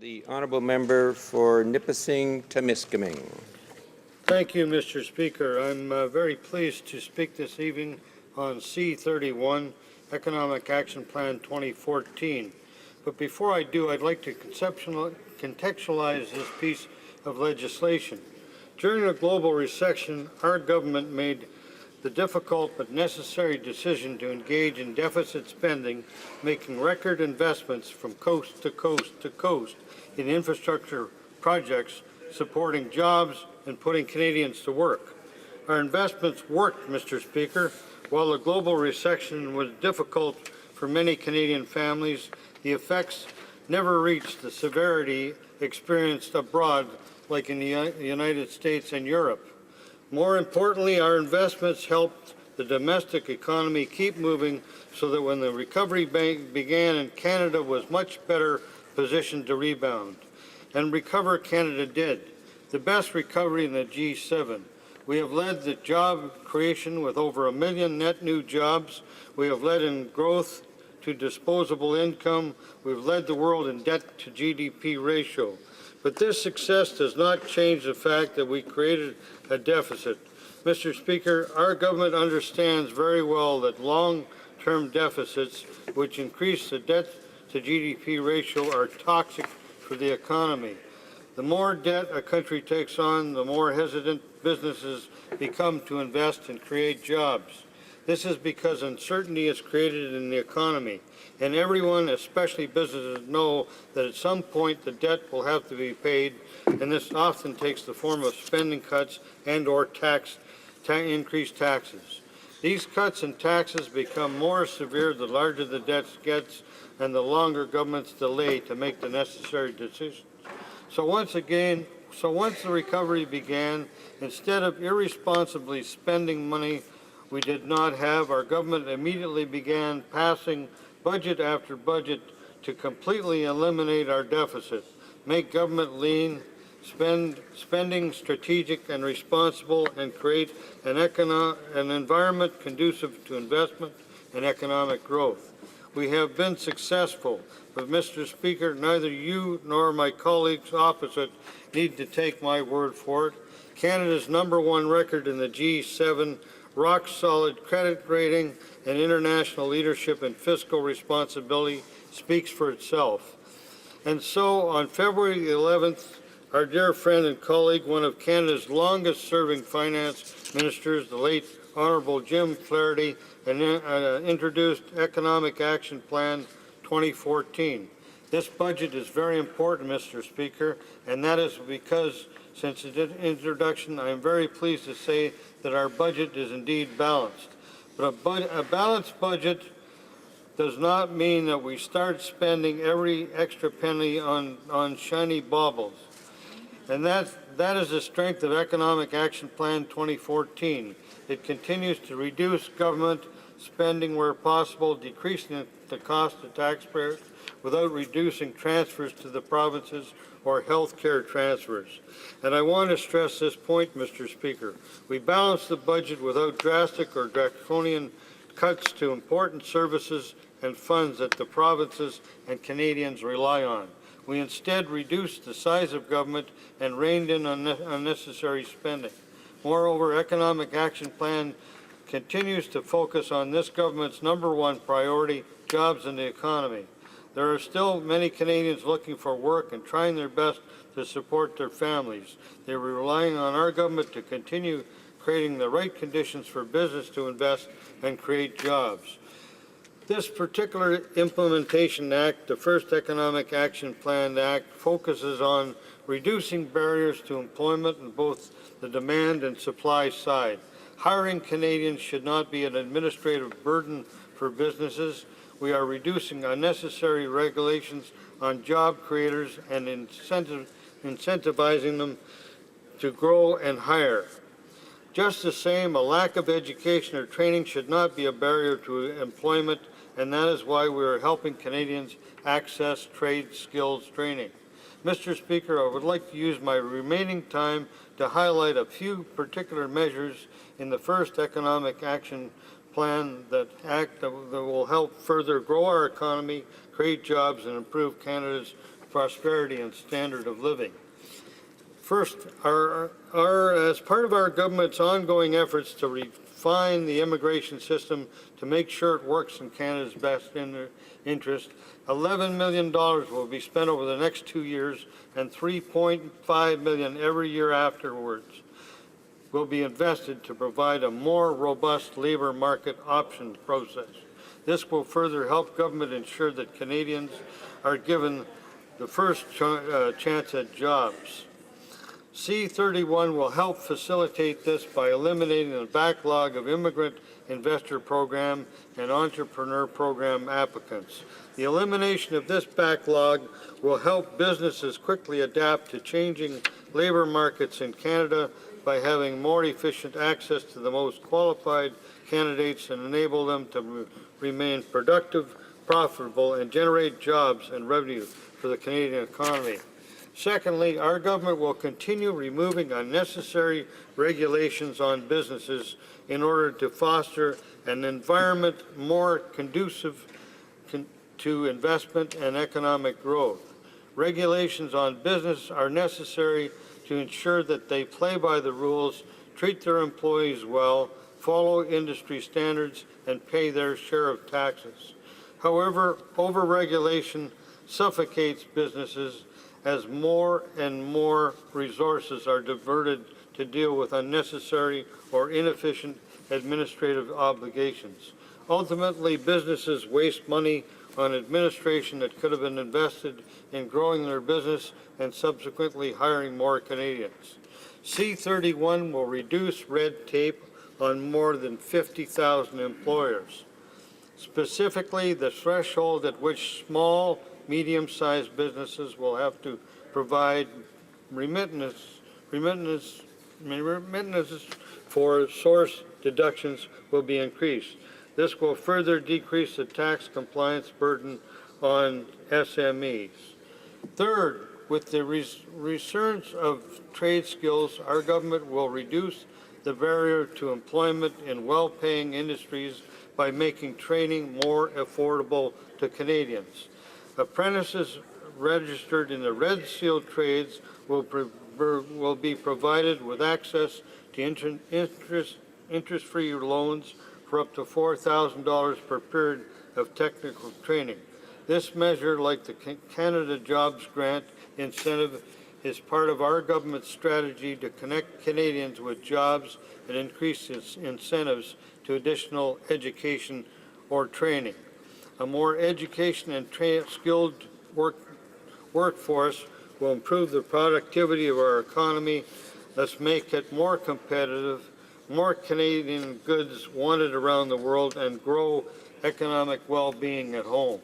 The honourable member for Nipissing-Timiskaming. Thank you, Mr. Speaker. I'm very pleased to speak this evening on C-31, Economic Action Plan 2014. But before I do, I'd like to contextualize this piece of legislation. During a global recession, our government made the difficult but necessary decision to engage in deficit spending, making record investments from coast to coast to coast in infrastructure projects, supporting jobs and putting Canadians to work. Our investments worked, Mr. Speaker. While the global recession was difficult for many Canadian families, the effects never reached the severity experienced abroad like in the United States and Europe. More importantly, our investments helped the domestic economy keep moving so that when the recovery began in Canada was much better positioned to rebound. And recover Canada did. The best recovery in the G7. We have led the job creation with over 1 million net new jobs. We have led in growth to disposable income. We've led the world in debt to GDP ratio. But this success does not change the fact that we created a deficit. Mr. Speaker, our government understands very well that long-term deficits, which increase the debt to GDP ratio, are toxic for the economy. The more debt a country takes on, the more hesitant businesses become to invest and create jobs. This is because uncertainty is created in the economy, and everyone, especially businesses, know that at some point the debt will have to be paid, and this often takes the form of spending cuts and or increased taxes. These cuts and taxes become more severe the larger the debt gets and the longer governments delay to make the necessary decisions. So once the recovery began, instead of irresponsibly spending money we did not have, our government immediately began passing budget after budget to completely eliminate our deficit, make government lean, spending strategic and responsible, and create an environment conducive to investment and economic growth. We have been successful, but Mr. Speaker, neither you nor my colleagues opposite need to take my word for it. Canada's #1 record in the G7, rock-solid credit rating, and international leadership and fiscal responsibility speaks for itself. And so, on February 11th, our dear friend and colleague, one of Canada's longest-serving finance ministers, the late Honourable Jim Flaherty, introduced Economic Action Plan 2014. This budget is very important, Mr. Speaker, and that is because since its introduction, I am very pleased to say that our budget is indeed balanced. But a balanced budget does not mean that we start spending every extra penny on shiny baubles. And that is the strength of Economic Action Plan 2014. It continues to reduce government spending where possible, decreasing the cost to taxpayers without reducing transfers to the provinces or health care transfers. And I want to stress this point, Mr. Speaker. We balance the budget without drastic or draconian cuts to important services and funds that the provinces and Canadians rely on. We instead reduced the size of government and reined in unnecessary spending. Moreover, Economic Action Plan continues to focus on this government's #1 priority, jobs and the economy. There are still many Canadians looking for work and trying their best to support their families. They are relying on our government to continue creating the right conditions for business to invest and create jobs. This particular implementation act, the first Economic Action Plan Act, focuses on reducing barriers to employment on both the demand and supply side. Hiring Canadians should not be an administrative burden for businesses. We are reducing unnecessary regulations on job creators and incentivizing them to grow and hire. Just the same, a lack of education or training should not be a barrier to employment, and that is why we are helping Canadians access trade skills training. Mr. Speaker, I would like to use my remaining time to highlight a few particular measures in the first Economic Action Plan that will help further grow our economy, create jobs, and improve Canada's prosperity and standard of living. First, as part of our government's ongoing efforts to refine the immigration system to make sure it works in Canada's best interest, $11 million will be spent over the next 2 years, and $3.5 million every year afterwards will be invested to provide a more robust labor market options process. This will further help government ensure that Canadians are given the first chance at jobs. C-31 will help facilitate this by eliminating the backlog of immigrant investor program and entrepreneur program applicants. The elimination of this backlog will help businesses quickly adapt to changing labor markets in Canada by having more efficient access to the most qualified candidates and enable them to remain productive, profitable, and generate jobs and revenue for the Canadian economy. Secondly, our government will continue removing unnecessary regulations on businesses in order to foster an environment more conducive to investment and economic growth. Regulations on business are necessary to ensure that they play by the rules, treat their employees well, follow industry standards, and pay their share of taxes. However, overregulation suffocates businesses as more and more resources are diverted to deal with unnecessary or inefficient administrative obligations. Ultimately, businesses waste money on administration that could have been invested in growing their business and subsequently hiring more Canadians. C-31 will reduce red tape on more than 50,000 employers. Specifically, the threshold at which small, medium-sized businesses will have to provide remittances for source deductions will be increased. This will further decrease the tax compliance burden on SMEs. Third, with the resurgence of trade skills, our government will reduce the barrier to employment in well-paying industries by making training more affordable to Canadians. Apprentices registered in the Red Seal trades will be provided with access to interest-free loans for up to $4,000 per period of technical training. This measure, like the Canada Jobs Grant incentive, is part of our government's strategy to connect Canadians with jobs and increase its incentives to additional education or training. A more education and skilled workforce will improve the productivity of our economy, thus make it more competitive, more Canadian goods wanted around the world, and grow economic well-being at home.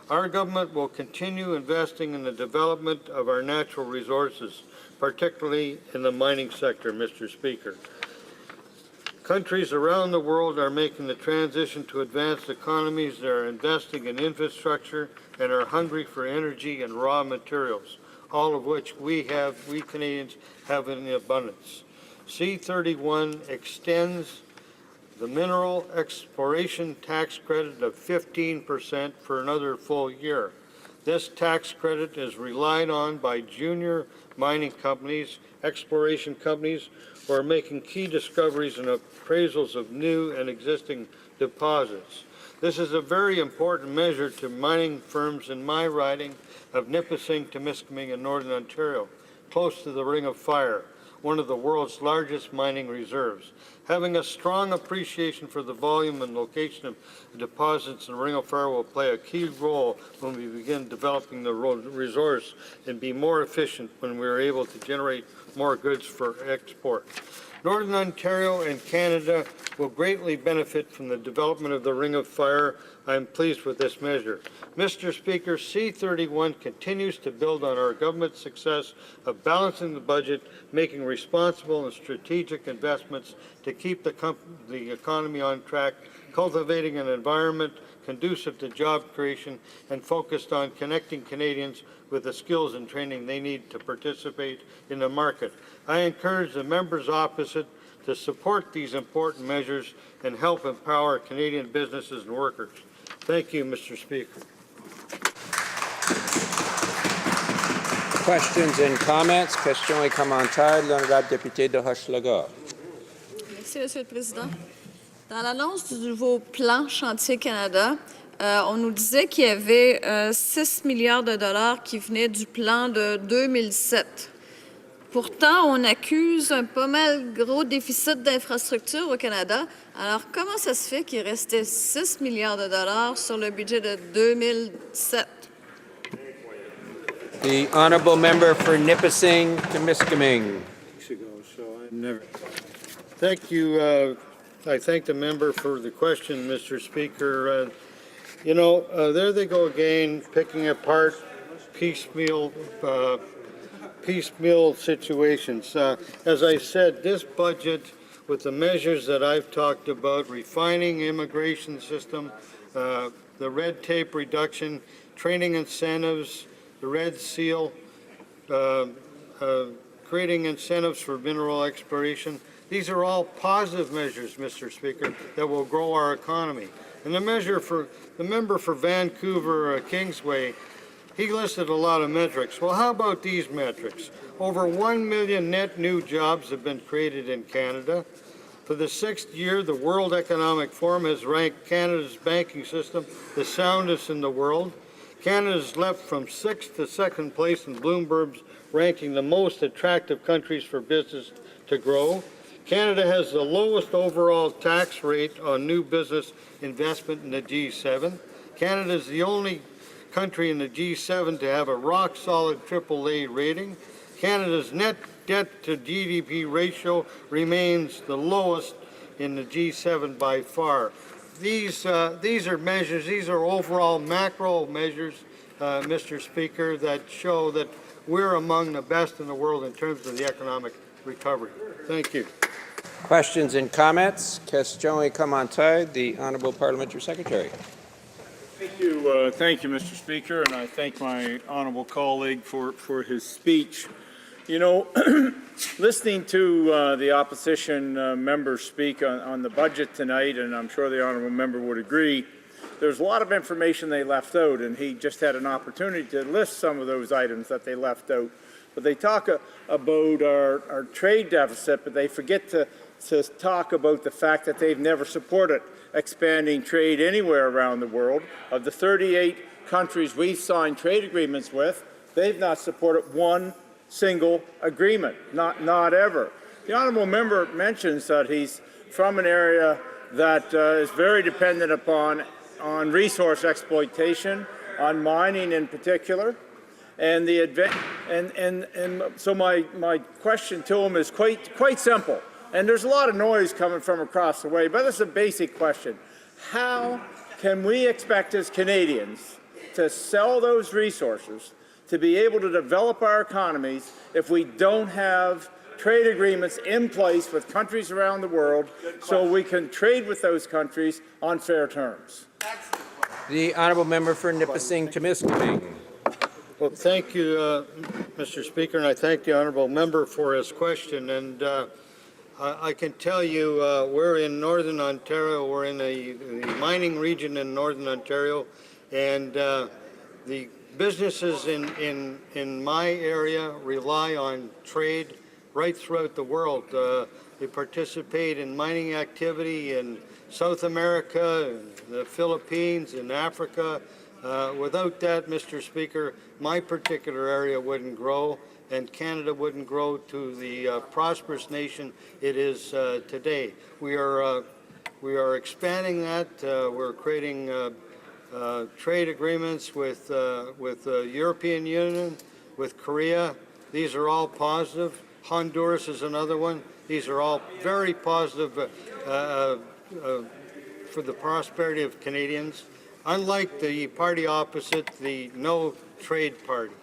Our government will continue investing in the development of our natural resources, particularly in the mining sector, Mr. Speaker. Countries around the world are making the transition to advanced economies. They are investing in infrastructure and are hungry for energy and raw materials, all of which we Canadians have in abundance. C-31 extends the mineral exploration tax credit of 15% for another full year. This tax credit is relied on by junior mining companies, exploration companies, who are making key discoveries and appraisals of new and existing deposits. This is a very important measure to mining firms in my riding of Nipissing-Timiskaming in Northern Ontario, close to the Ring of Fire, one of the world's largest mining reserves. Having a strong appreciation for the volume and location of deposits in the Ring of Fire will play a key role when we begin developing the resource and be more efficient when we are able to generate more goods for export. Northern Ontario and Canada will greatly benefit from the development of the Ring of Fire. I am pleased with this measure. Mr. Speaker, C-31 continues to build on our government's success of balancing the budget, making responsible and strategic investments to keep the economy on track, cultivating an environment conducive to job creation, and focused on connecting Canadians with the skills and training they need to participate in the market. I encourage the members opposite to support these important measures and help empower Canadian businesses and workers. Thank you, Mr. Speaker. Questions and comments? Questions et commentaires de l'honorable député de Hochelaga. Merci, Monsieur le Président. Dans l'annonce du nouveau plan Chantier Canada, on nous disait qu'il y avait 6 milliards de dollars qui venaient du plan de 2007. Pourtant, on accuse un pas mal gros déficit d'infrastructure au Canada. Alors, comment ça se fait qu'il restait 6 milliards de dollars sur le budget de 2007? The honourable member for Nipissing-Timiskaming. Thank you. I thank the member for the question, Mr. Speaker. There they go again, picking apart piecemeal situations. As I said, this budget, with the measures that I've talked about, refining immigration system, the red tape reduction, training incentives, the Red Seal, creating incentives for mineral exploration. These are all positive measures, Mr. Speaker, that will grow our economy. And the member for Vancouver Kingsway, he listed a lot of metrics. Well, how about these metrics? Over 1 million net new jobs have been created in Canada. For the 6th year, the World Economic Forum has ranked Canada's banking system the soundest in the world. Canada's leapt from 6th to 2nd place in Bloomberg's ranking the most attractive countries for business to grow. Canada has the lowest overall tax rate on new business investment in the G7. Canada is the only country in the G7 to have a rock-solid AAA rating. Canada's net debt to GDP ratio remains the lowest in the G7 by far. These are measures, these are overall macro measures, Mr. Speaker, that show that we're among the best in the world in terms of the economic recovery. Thank you. Questions and comments? Questions et commentaires. The honourable parliamentary secretary. Thank you, Mr. Speaker, and I thank my honourable colleague for his speech. You know, listening to the opposition members speak on the budget tonight, and I'm sure the honourable member would agree, there's a lot of information they left out, and he just had an opportunity to list some of those items that they left out. But they talk about our trade deficit, but they forget to talk about the fact that they've never supported expanding trade anywhere around the world. Of the 38 countries we've signed trade agreements with, they've not supported one single agreement, not ever. The honourable member mentions that he's from an area that is very dependent on resource exploitation, on mining in particular, and so my question to him is quite simple. And there's a lot of noise coming from across the way, but it's a basic question. How can we expect as Canadians to sell those resources, to be able to develop our economies, if we don't have trade agreements in place with countries around the world so we can trade with those countries on fair terms? The honourable member for Nipissing-Timiskaming. Well, thank you, Mr. Speaker, and I thank the honourable member for his question. And I can tell you, we're in Northern Ontario. We're in the mining region in Northern Ontario, and the businesses in my area rely on trade right throughout the world. They participate in mining activity in South America, the Philippines, and Africa. Without that, Mr. Speaker, my particular area wouldn't grow, and Canada wouldn't grow to the prosperous nation it is today. We are expanding that. We're creating trade agreements with the European Union, with Korea. These are all positive. Honduras is another one. These are all very positive for the prosperity of Canadians. Unlike the party opposite, the No Trade Party.